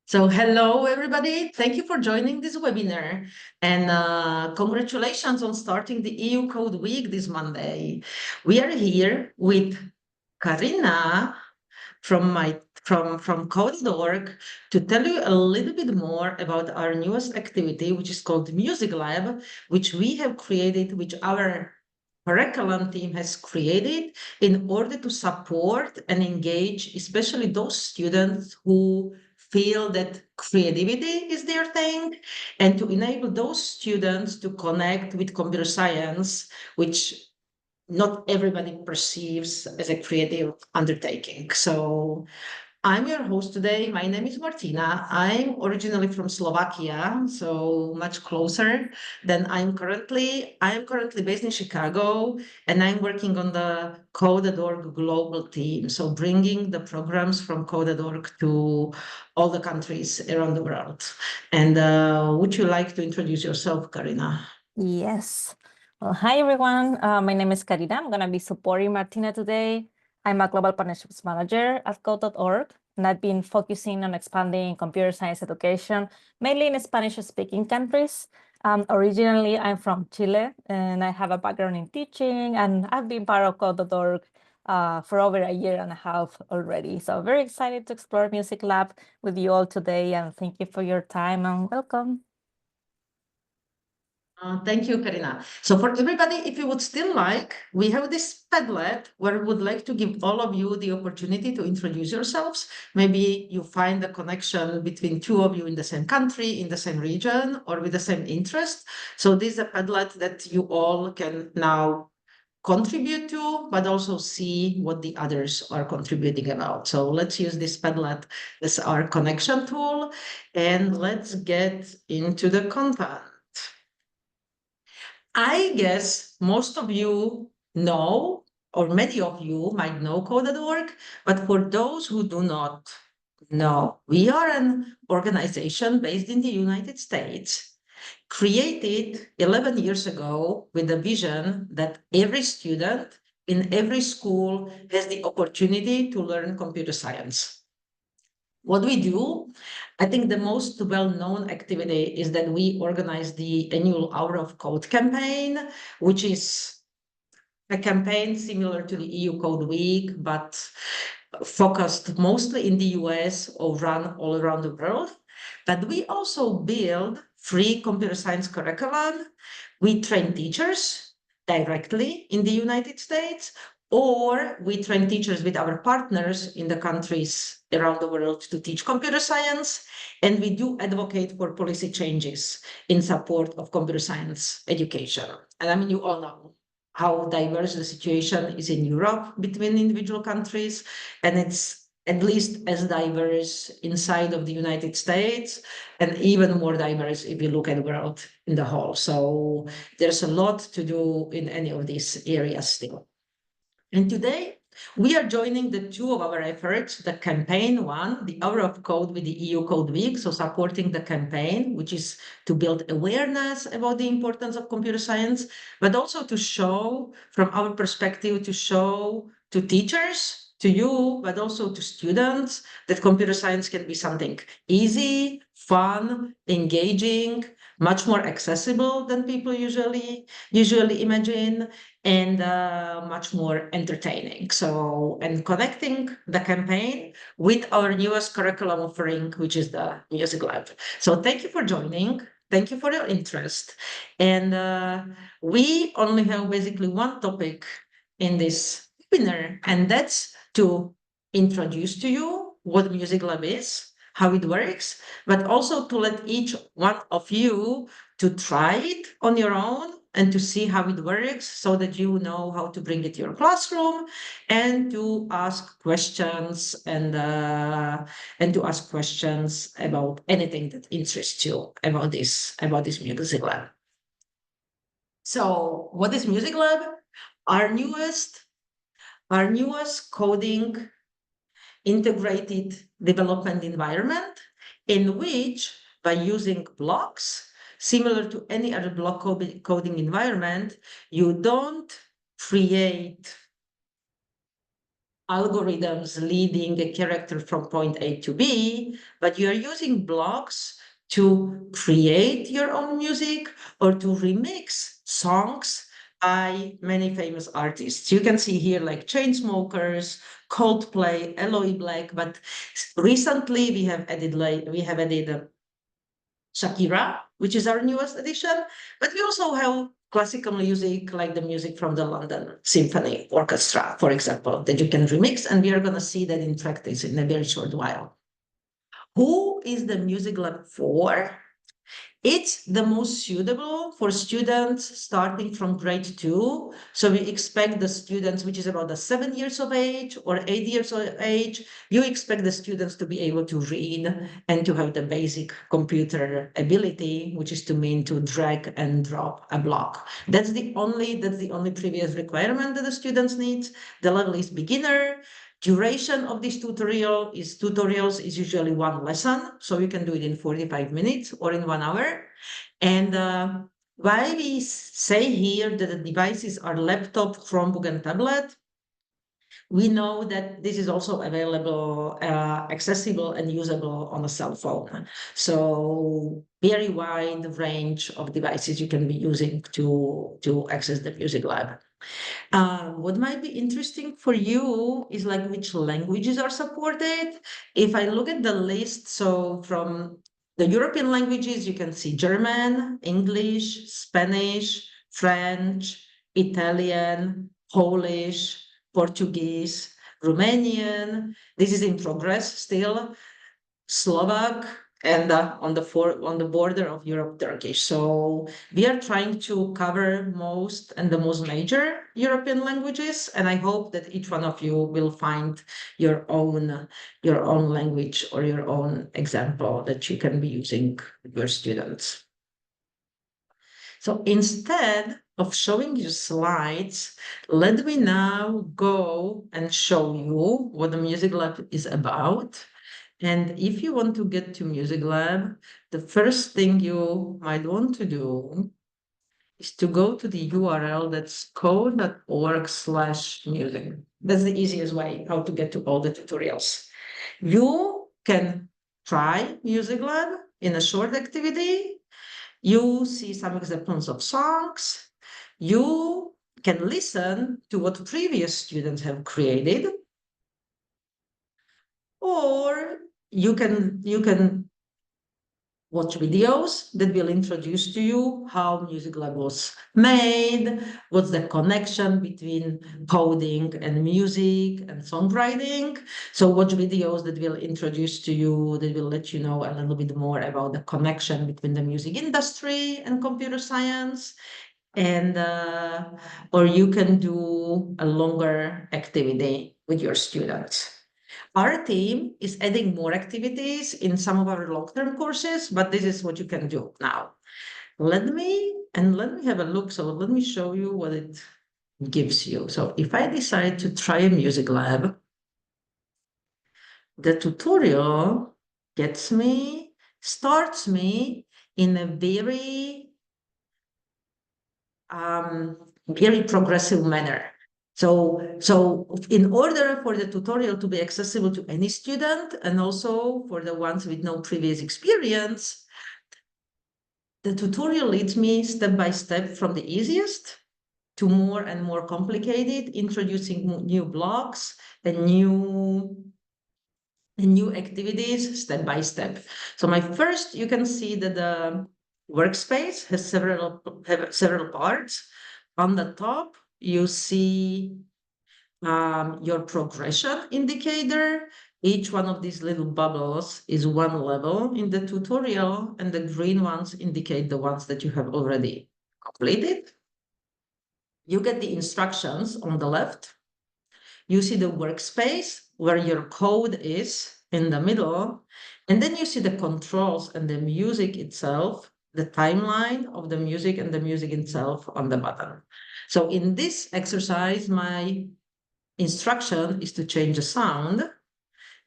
So hello, everybody. Thank you for joining this webinar. And congratulations on starting the EU Code Week this Monday. We are here with Karina from Code.org to tell you a little bit more about our newest activity, which is called Music Lab, which we have created, which our curriculum team has created in order to support and engage, especially those students who feel that creativity is their thing, and to enable those students to connect with computer science, which not everybody perceives as a creative undertaking. So I'm your host today. My name is Martina. I'm originally from Slovakia, so much closer than I am currently based in Chicago, and I'm working on the Code.org global team. So bringing the programs from Code.org to all the countries around the world. And would you like to introduce yourself, Karina? Yes. Well, hi, everyone. My name is Karina. I'm going to be supporting Martina today. I'm a Global Partnerships Manager at Code.org, and I've been focusing on expanding computer science education, mainly in Spanish-speaking countries. Originally, I'm from Chile, and I have a background in teaching, and I've been part of Code.org for over a year and a half already. So very excited to explore Music Lab with you all today, and thank you for your time and welcome. Thank you, Karina. So for everybody, if you would still like, we have this Padlet where we would like to give all of you the opportunity to introduce yourselves. Maybe you find a connection between two of you in the same country, in the same region, or with the same interest. So this is a Padlet that you all can now contribute to, but also see what the others are contributing about. So let's use this Padlet as our connection tool, and let's get into the content. I guess most of you know, or many of you might know Code.org, but for those who do not know, we are an organization based in the United States, created 11 years ago with a vision that every student in every school has the opportunity to learn computer science. What we do, I think the most well-known activity is that we organize the annual Hour of Code campaign, which is a campaign similar to the EU Code Week, but focused mostly in the US or run all around the world. But we also build free computer science curriculum. We train teachers directly in the United States, or we train teachers with our partners in the countries around the world to teach computer science. And we do advocate for policy changes in support of computer science education. And I mean, you all know how diverse the situation is in Europe between individual countries, and it's at least as diverse inside of the United States, and even more diverse if you look at the world in the whole. So there's a lot to do in any of these areas still. And today, we are joining the two of our efforts, the campaign one, the Hour of Code with the EU Code Week, so supporting the campaign, which is to build awareness about the importance of computer science, but also to show, from our perspective, to show to teachers, to you, but also to students, that computer science can be something easy, fun, engaging, much more accessible than people usually imagine, and much more entertaining. So, and connecting the campaign with our newest curriculum offering, which is the Music Lab. So thank you for joining. Thank you for your interest. And we only have basically one topic in this webinar, and that's to introduce to you what Music Lab is, how it works, but also to let each one of you to try it on your own and to see how it works so that you know how to bring it to your classroom and to ask questions and to ask questions about anything that interests you about this Music Lab. So what is Music Lab? Our newest coding integrated development environment in which, by using blocks, similar to any other block coding environment, you don't create algorithms leading a character from point A to B, but you are using blocks to create your own music or to remix songs by many famous artists. You can see here like Chainsmokers, Coldplay, Eloy Black, but recently we have added Shakira, which is our newest addition, but we also have classical music like the music from the London Symphony Orchestra, for example, that you can remix, and we are going to see that in practice in a very short while. Who is the Music Lab for? It's the most suitable for students starting from grade 2. So we expect the students, which is about the 7 years of age or 8 years of age, you expect the students to be able to read and to have the basic computer ability, which is to mean to drag and drop a block. That's the only previous requirement that the students need. The level is beginner. Duration of this tutorials is usually one lesson, so you can do it in 45 minutes or in 1 hour. And why we say here that the devices are laptop, Chromebook, and tablet, we know that this is also available, accessible, and usable on a cell phone. So very wide range of devices you can be using to access the Music Lab. What might be interesting for you is like which languages are supported. If I look at the list, so from the European languages, you can see German, English, Spanish, French, Italian, Polish, Portuguese, Romanian. This is in progress still. Slovak, and on the border of Europe, Turkish. So we are trying to cover most and the most major European languages, and I hope that each one of you will find your own language or your own example that you can be using with your students. So instead of showing you slides, let me now go and show you what the Music Lab is about. And if you want to get to Music Lab, the first thing you might want to do is to go to the URL that's code.org/music. That's the easiest way how to get to all the tutorials. You can try Music Lab in a short activity. You see some examples of songs. You can listen to what previous students have created, or you can watch videos that will introduce to you how Music Lab was made, what's the connection between coding and music and songwriting. So watch videos that will introduce to you, that will let you know a little bit more about the connection between the music industry and computer science. And or you can do a longer activity with your students. Our team is adding more activities in some of our long-term courses, but this is what you can do now. Let me have a look. So let me show you what it gives you. So if I decide to try a Music Lab, the tutorial starts me in a very progressive manner. So in order for the tutorial to be accessible to any student and also for the ones with no previous experience, the tutorial leads me step by step from the easiest to more and more complicated, introducing new blocks and new activities step by step. So you can see that the workspace has several parts. On the top, you see your progression indicator. Each one of these little bubbles is one level in the tutorial, and the green ones indicate the ones that you have already completed. You get the instructions on the left. You see the workspace where your code is in the middle, and then you see the controls and the music itself, the timeline of the music and the music itself on the bottom. So in this exercise, my instruction is to change the sound,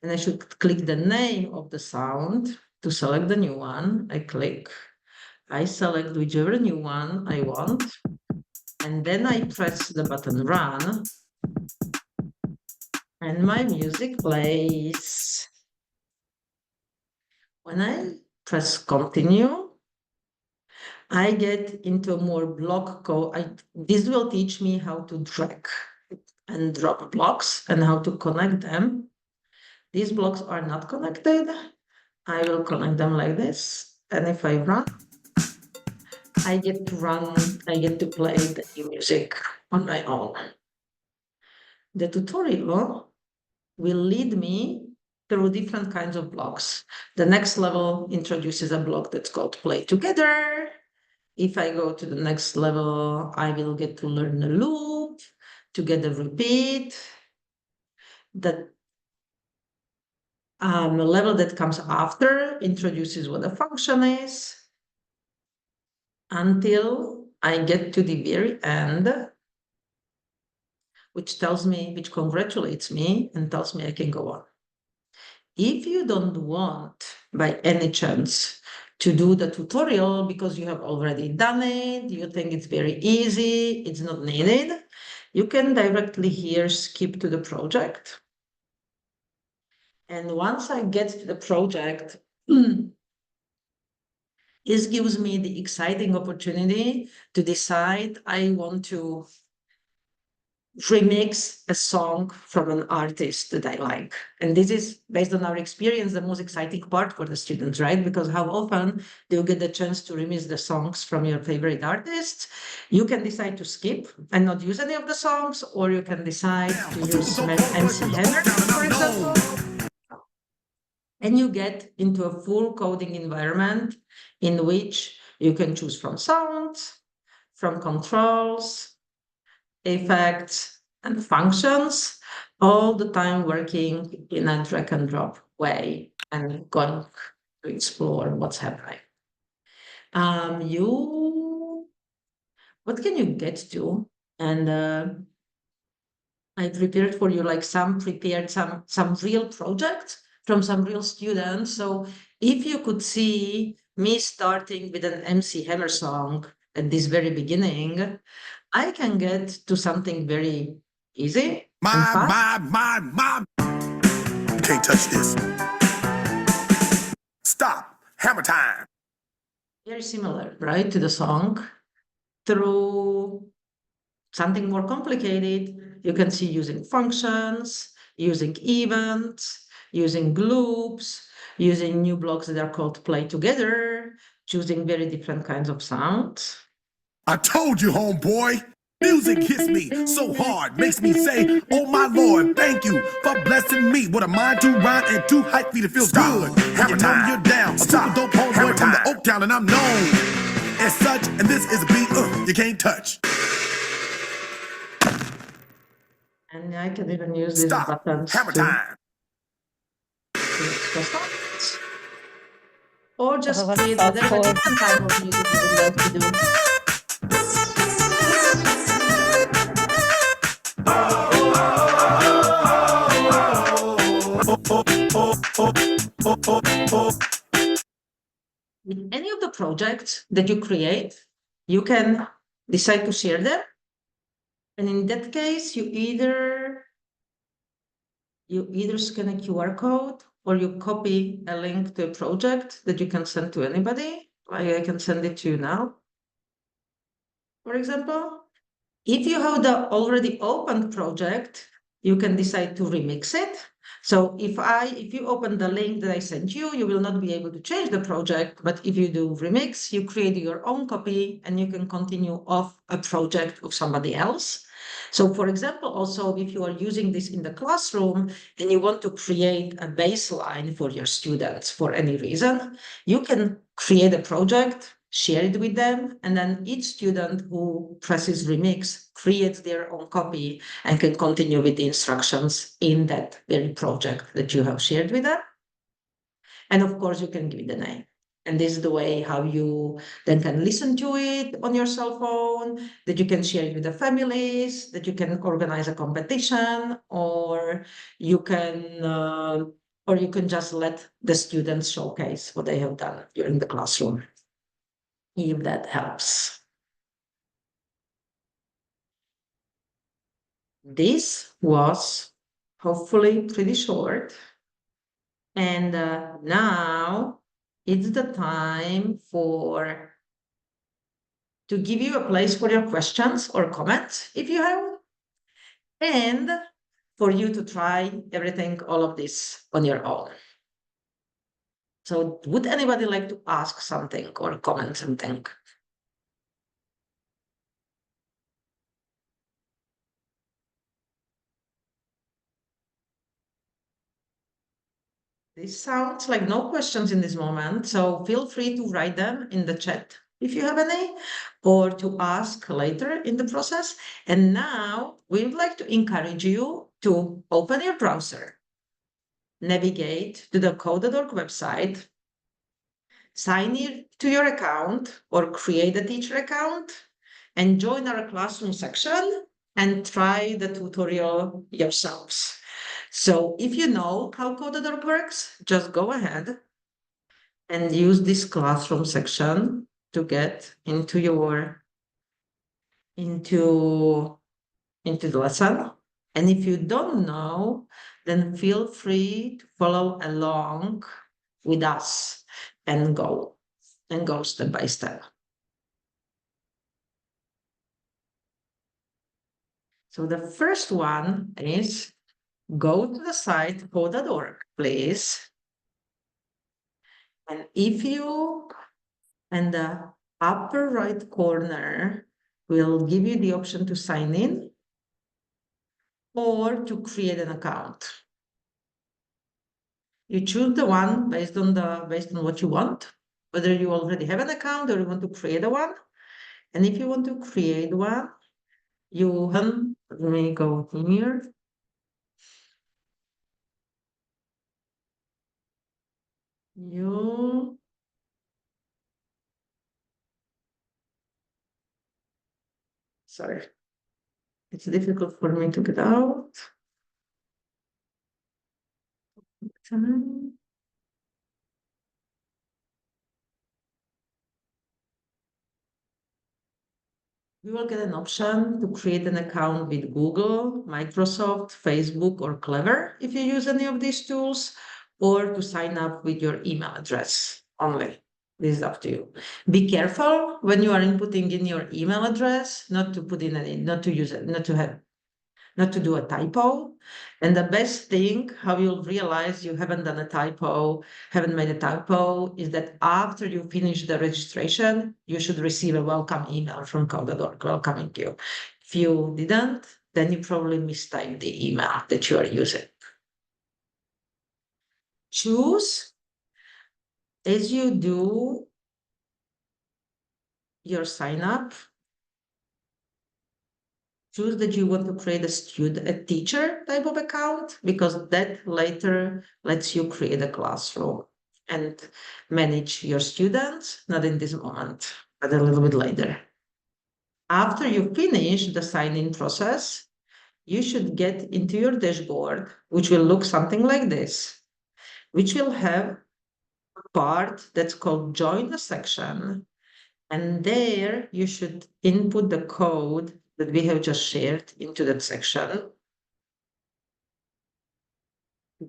and I should click the name of the sound to select the new one. I select whichever new one I want, and then I press the button run. And my music plays. When I press continue, I get into more block code. This will teach me how to drag and drop blocks and how to connect them. These blocks are not connected. I will connect them like this. And if I run, I get to play the new music on my own. The tutorial will lead me through different kinds of blocks. The next level introduces a block that's called play together. If I go to the next level, I will get to learn a loop, to get a repeat. The level that comes after introduces what a function is until I get to the very end, which congratulates me and tells me I can go on. If you don't want, by any chance, to do the tutorial because you have already done it, you think it's very easy, it's not needed, you can directly here skip to the project. And once I get to the project, this gives me the exciting opportunity to decide I want to remix a song from an artist that I like. And this is, based on our experience, the most exciting part for the students, right? Because how often do you get the chance to remix the songs from your favorite artists? You can decide to skip and not use any of the songs, or you can decide to use MC Hammer, for example. And you get into a full coding environment in which you can choose from sounds, from controls, effects, and functions, all the time working in a drag and drop way and going to explore what's happening. What can you get to? And I prepared for you like some real projects from some real students. So if you could see me starting with an MC Hammer song at this very beginning, I can get to something very easy and fast. You can't touch this. Stop. Hammer time. Very similar, right, to the song. Through something more complicated, you can see using functions, using events, using loops, using new blocks that are called play together, choosing very different kinds of sounds. I told you, homeboy. Music hits me so hard, makes me say, oh my Lord, thank you for blessing me with a mind to rhyme and two hype feet. It feels good. Hammer time. You're down. A super dope homeboy from the Oak Town, and I'm known as such. And this is a beat you can't touch. And I can even use these buttons Hammer time. Or just create whatever different type of music you would love to do. With any of the projects that you create, you can decide to share them. And in that case, you either scan a QR code or you copy a link to a project that you can send to anybody. Like I can send it to you now, for example. If you have the already opened project, you can decide to remix it. So if you open the link that I sent you, you will not be able to change the project. But if you do remix, you create your own copy and you can continue off a project of somebody else. So for example, also, if you are using this in the classroom and you want to create a baseline for your students for any reason, you can create a project, share it with them, and then each student who presses remix creates their own copy and can continue with the instructions in that very project that you have shared with them. And of course, you can give it a name. And this is the way how you then can listen to it on your cell phone, that you can share it with the families, that you can organize a competition, or you can just let the students showcase what they have done during the classroom, if that helps. This was hopefully pretty short. And now it's the time to give you a place for your questions or comments if you have, and for you to try everything, all of this on your own. So would anybody like to ask something or comment something? This sounds like no questions in this moment, so feel free to write them in the chat if you have any, or to ask later in the process. And now we would like to encourage you to open your browser, navigate to the code.org website, sign in to your account or create a teacher account, and join our classroom section and try the tutorial yourselves. So if you know how Codador works, just go ahead and use this classroom section to get into the lesson. And if you don't know, then feel free to follow along with us and go step by step. So the first one is go to the site code.org, please. And if you, and the upper right corner will give you the option to sign in or to create an account. You choose the one based on what you want, whether you already have an account or you want to create a one. And if you want to create one, you let me go here. Sorry, it's difficult for me to get out. You will get an option to create an account with Google, Microsoft, Facebook, or Clever if you use any of these tools, or to sign up with your email address only. This is up to you. Be careful when you are inputting in your email address, not to put in any, not to use it, not to do a typo. And the best thing, how you'll realize you haven't done a typo, haven't made a typo, is that after you finish the registration, you should receive a welcome email from Code.org welcoming you. If you didn't, then you probably mistyped the email that you are using. Choose, as you do your sign up, choose that you want to create a teacher type of account, because that later lets you create a classroom and manage your students, not in this moment, but a little bit later. After you finish the sign-in process, you should get into your dashboard, which will look something like this, which will have a part that's called join the section. And there you should input the code that we have just shared into that section.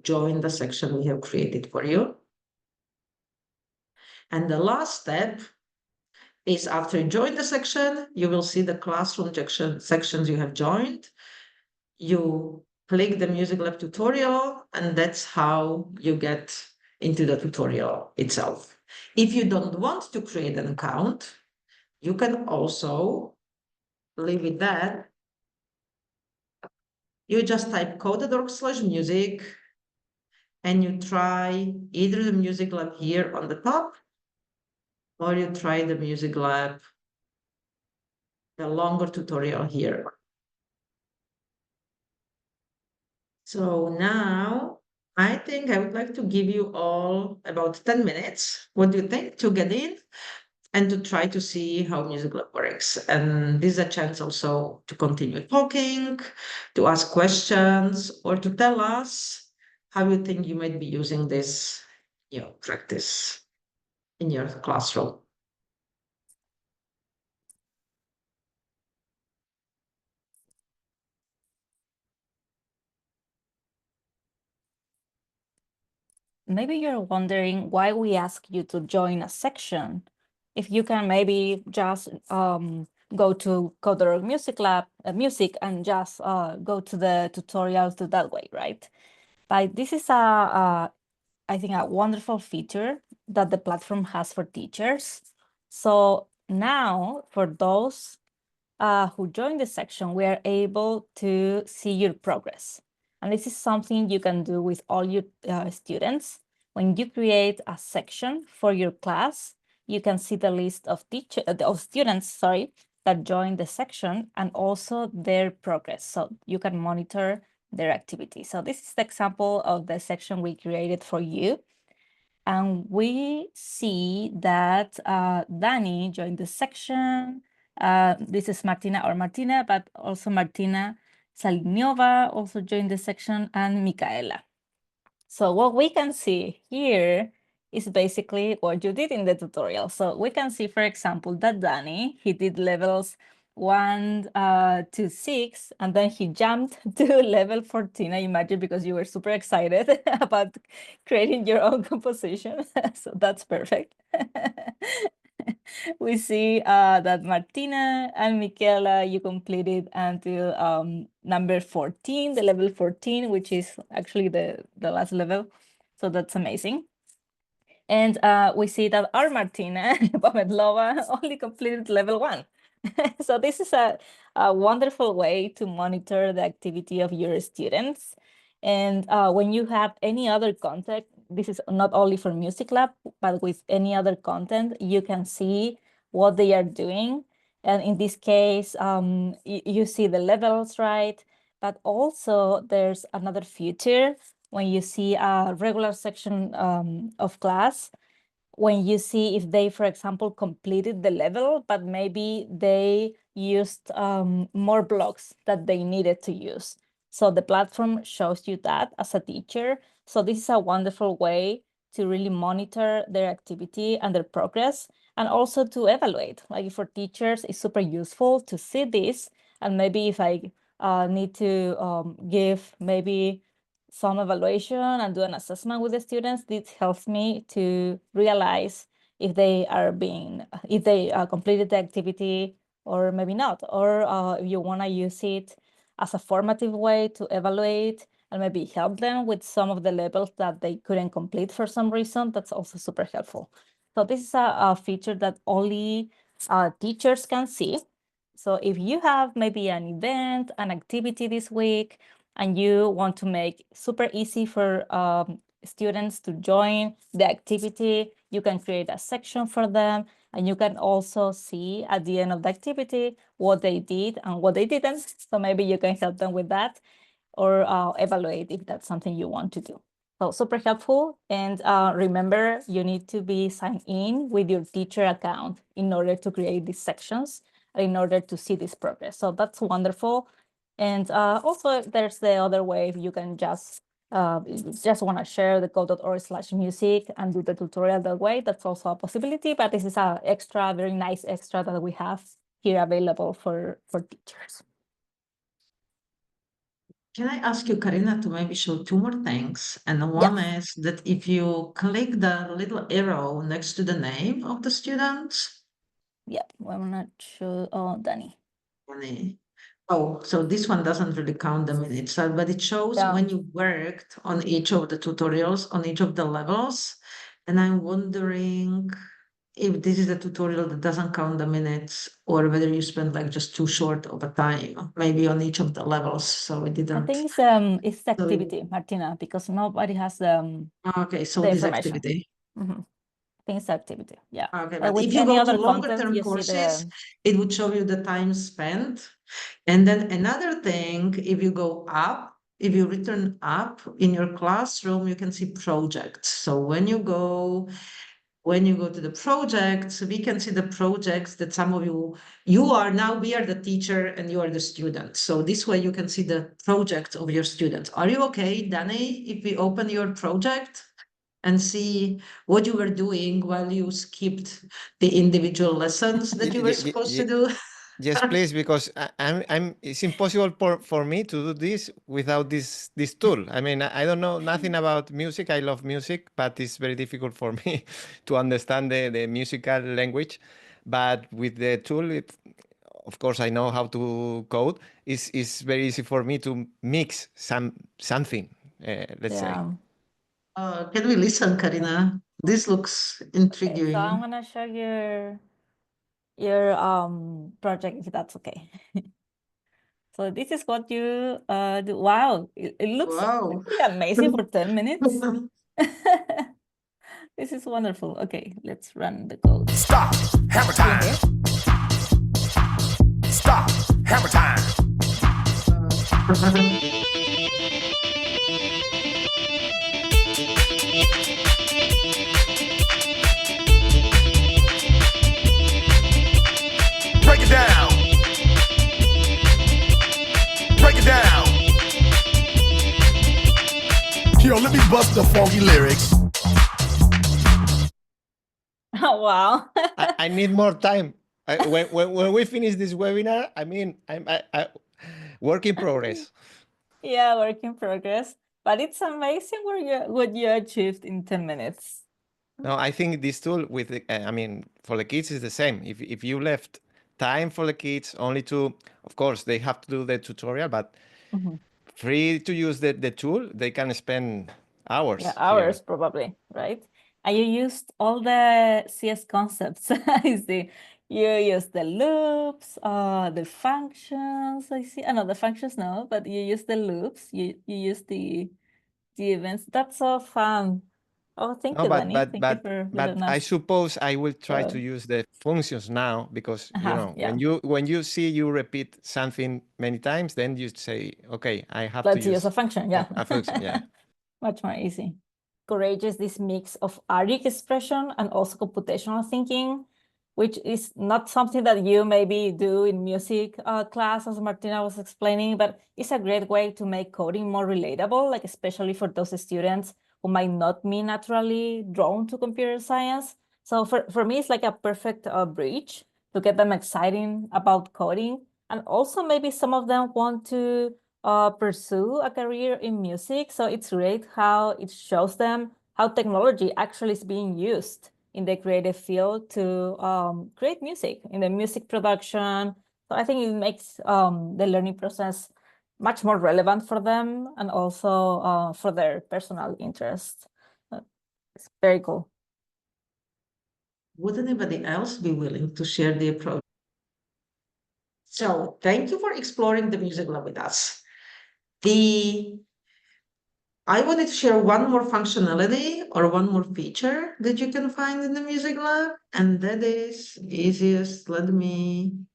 Join the section we have created for you. And the last step is after you join the section, you will see the classroom sections you have joined. You click the Music Lab tutorial, and that's how you get into the tutorial itself. If you don't want to create an account, you can also leave with that. You just type code.org/music and you try either the Music Lab here on the top, or you try the Music Lab, the longer tutorial here. So now I think I would like to give you all about 10 minutes. What do you think, to get in and to try to see how Music Lab works? And this is a chance also to continue talking, to ask questions, or to tell us how you think you might be using this, practice in your classroom. maybe you're wondering why we ask you to join a section. If you can maybe just go to Coder Music Lab, music, and just go to the tutorials to that way, right? But this is I think a wonderful feature that the platform has for teachers. So now for those who join the section, we are able to see your progress. And this is something you can do with all your students. When you create a section for your class, you can see the list of students, that join the section and also their progress. So you can monitor their activity. So this is the example of the section we created for you. And we see that Dani joined the section. This is Martina, but also Martina Salinova also joined the section, and Micaela. So what we can see here is basically what you did in the tutorial. So we can see, for example, that Dani, he did levels 1 to 6, and then he jumped to level 14, I imagine, because you were super excited about creating your own composition. So that's perfect. We see that Martina and Michaela, you completed until number 14, the level 14, which is actually the last level. So that's amazing. And we see that our Martina Pametlova only completed level 1. So this is a wonderful way to monitor the activity of your students. And when you have any other content, this is not only for Music Lab, but with any other content, you can see what they are doing. And in this case, you see the levels, right? But also there's another feature when you see a regular section of class, when you see if they, for example, completed the level, but maybe they used more blocks that they needed to use. So the platform shows you that as a teacher. So this is a wonderful way to really monitor their activity and their progress, and also to evaluate. Like for teachers, it's super useful to see this. And maybe if I need to give maybe some evaluation and do an assessment with the students, this helps me to realize if they completed the activity or maybe not, or if you want to use it as a formative way to evaluate and maybe help them with some of the levels that they couldn't complete for some reason. That's also super helpful. So this is a feature that only teachers can see. So if you have maybe an event, an activity this week, and you want to make super easy for students to join the activity, you can create a section for them, and you can also see at the end of the activity what they did and what they didn't. So maybe you can help them with that, or evaluate if that's something you want to do. So super helpful. And remember, you need to be signed in with your teacher account in order to create these sections, in order to see this progress. So that's wonderful. And also there's the other way, if you can just want to share the code.org/music and do the tutorial that way, that's also a possibility. But this is a extra, very nice extra that we have here available for teachers. Can I ask you, Karina, to maybe show two more things? And one is that if you click the little arrow next to the name of the student. Yeah, I'm not sure. Oh, Dani. Oh, so this one doesn't really count the minutes, but it shows when you worked on each of the tutorials, on each of the levels. And I'm wondering if this is a tutorial that doesn't count the minutes, or whether you spent like just too short of a time, maybe on each of the levels. So it didn't. I think it's activity, Martina, because nobody has okay, so the this information. activity. I think it's activity, yeah. Okay, but but if you go to longer term courses, it would show you the time spent. And then another thing, if you go up, if you return up in your classroom, you can see projects. So when you go to the projects, we can see the projects that some of we are the teacher and you are the student. So this way you can see the projects of your students. Are you okay, Dani, if we open your project and see what you were doing while you skipped the individual lessons that you were supposed to do? Yes, please, because it's impossible for me to do this without this tool. I mean, I don't know nothing about music. I love music, but it's very difficult for me to understand the musical language. But with the tool, of course, I know how to code. It's very easy for me to mix something. Let's say. Can we listen, Karina? This looks Okay, intriguing. so I'm gonna share your project if that's okay. So this is what you do. Wow, it looks Wow. pretty amazing for 10 minutes. This is wonderful. Okay, let's run the code. Stop. Hammer time. Stop. Hammer time. Break it down. Break it down. Yo, let me bust the funky lyrics. Oh, wow. I need more time. When we finish this webinar, I mean, I work in progress. Yeah, work in progress. But it's amazing what you achieved in 10 minutes. No, I think this tool with I mean, for the kids is the same. If you left time for the kids only to, of course, they have to do the tutorial, but free to use the tool, they can spend hours. Yeah, hours probably, right? And you used all the CS concepts. I see. You use the loops, the functions. I see. No, the functions no, but you use the loops. You use the events. That's so fun. Oh, thank No, you, but Danny. but Thank you but for but letting I us. suppose I will try to use the functions now because you know yeah. when you see you repeat something many times, then you say, okay, I have Let's to use a function. Yeah. a function. Yeah. Much more easy. Encourages this mix of artic expression and also computational thinking, which is not something that you maybe do in music class, as Martina was explaining, but it's a great way to make coding more relatable, like especially for those students who might not be naturally drawn to computer science. So for me, it's like a perfect bridge to get them excited about coding. And also maybe some of them want to pursue a career in music. So it's great how it shows them how technology actually is being used in the creative field to create music, in the music production. So I think it makes the learning process much more relevant for them and also for their personal interest. It's very cool. Would anybody else be willing to share the approach? So thank you for exploring the music lab with us. I wanted to share one more functionality or one more feature that you can find in the music lab, and that is easiest. Let me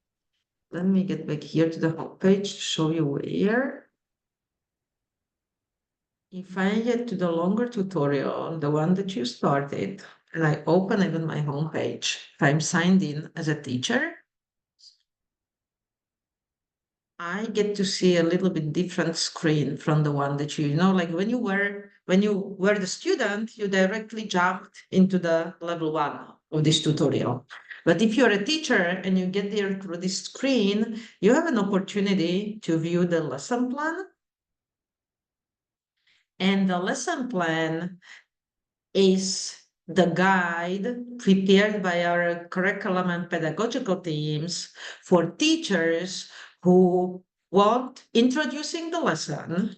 get back here to the homepage to show you where. If I get to the longer tutorial, the one that you started, and I open it on my homepage, if I'm signed in as a teacher, I get to see a little bit different screen from the one that you know, like when you were the student, you directly jumped into the level 1 of this tutorial. But if you're a teacher and you get there through this screen, you have an opportunity to view the lesson plan. And the lesson plan is the guide prepared by our curriculum and pedagogical teams for teachers who want introducing the lesson,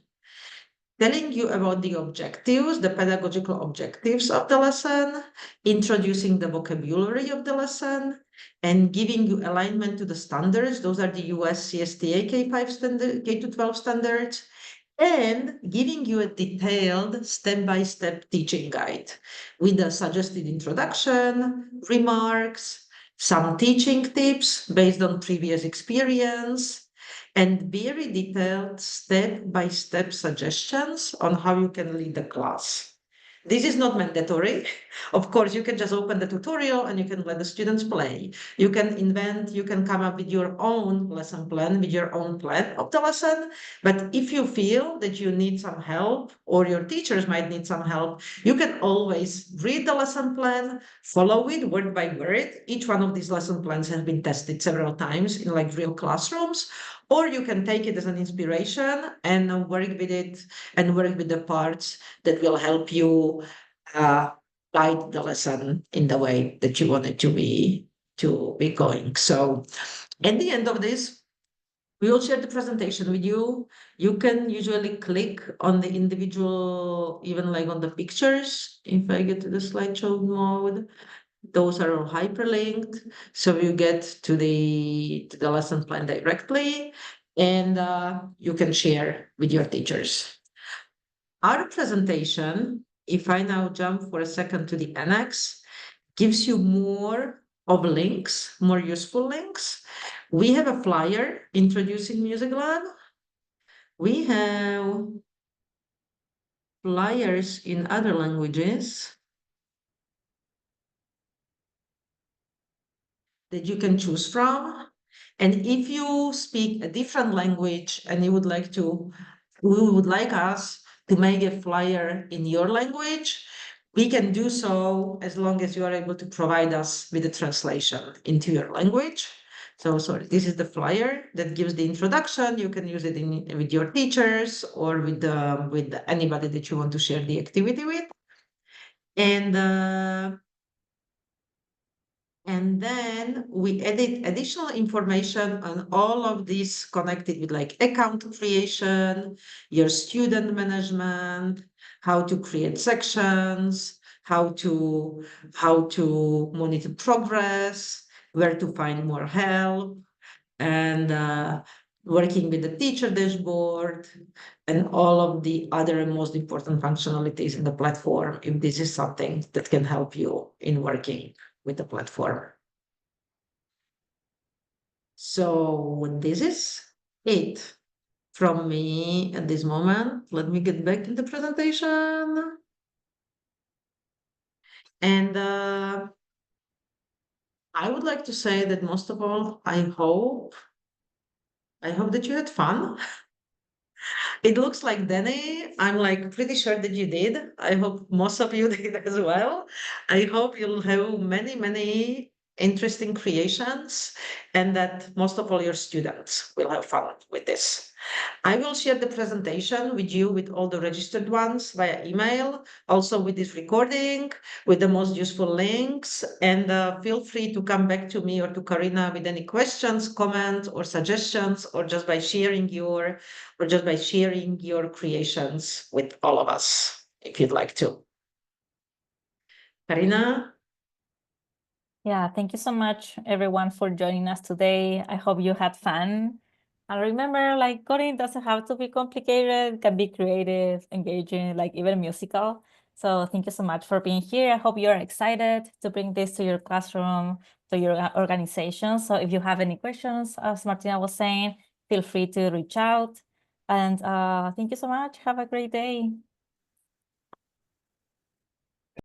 telling you about the objectives, the pedagogical objectives of the lesson, introducing the vocabulary of the lesson, and giving you alignment to the standards. Those are the US CSTA K5 standard, K-12 standards, and giving you a detailed step-by-step teaching guide with a suggested introduction, remarks, some teaching tips based on previous experience, and very detailed step-by-step suggestions on how you can lead the class. This is not mandatory. Of course, you can just open the tutorial and you can let the students play. You can invent, you can come up with your own lesson plan, with your own plan of the lesson. But if you feel that you need some help or your teachers might need some help, you can always read the lesson plan, follow it word by word. Each one of these lesson plans has been tested several times in like real classrooms, or you can take it as an inspiration and work with it and work with the parts that will help you guide the lesson in the way that you want it to be going. So at the end of this, we will share the presentation with you. You can usually click on the individual, even like on the pictures. If I get to the slideshow mode, those are all hyperlinked. So you get to the lesson plan directly, and you can share with your teachers. Our presentation, if I now jump for a second to the annex, gives you more of links, more useful links. We have a flyer introducing Music Lab. We have flyers in other languages that you can choose from. And if you speak a different language and you would like to, we would like us to make a flyer in your language, we can do so as long as you are able to provide us with the translation into your language. So sorry, this is the flyer that gives the introduction. You can use it with your teachers or with anybody that you want to share the activity with. And then we added additional information on all of this connected with like account creation, your student management, how to create sections, how to monitor progress, where to find more help, and working with the teacher dashboard, and all of the other most important functionalities in the platform, if this is something that can help you in working with the platform. So this is it from me at this moment. Let me get back to the presentation. And I would like to say that most of all, I hope that you had fun. It looks like Danny, I'm like pretty sure that you did. I hope most of you did as well. I hope you'll have many, many interesting creations and that most of all your students will have fun with this. I will share the presentation with you with all the registered ones via email, also with this recording, with the most useful links, and feel free to come back to me or to Karina with any questions, comments, or suggestions, or just by sharing your creations with all of us, if you'd like to. Karina? Yeah, thank you so much, everyone, for joining us today. I hope you had fun. And remember, like, coding doesn't have to be complicated. It can be creative, engaging, like even musical. So thank you so much for being here. I hope you're excited to bring this to your classroom, to your organization. So if you have any questions, as Martina was saying, feel free to reach out. And thank you so much. Have a great day.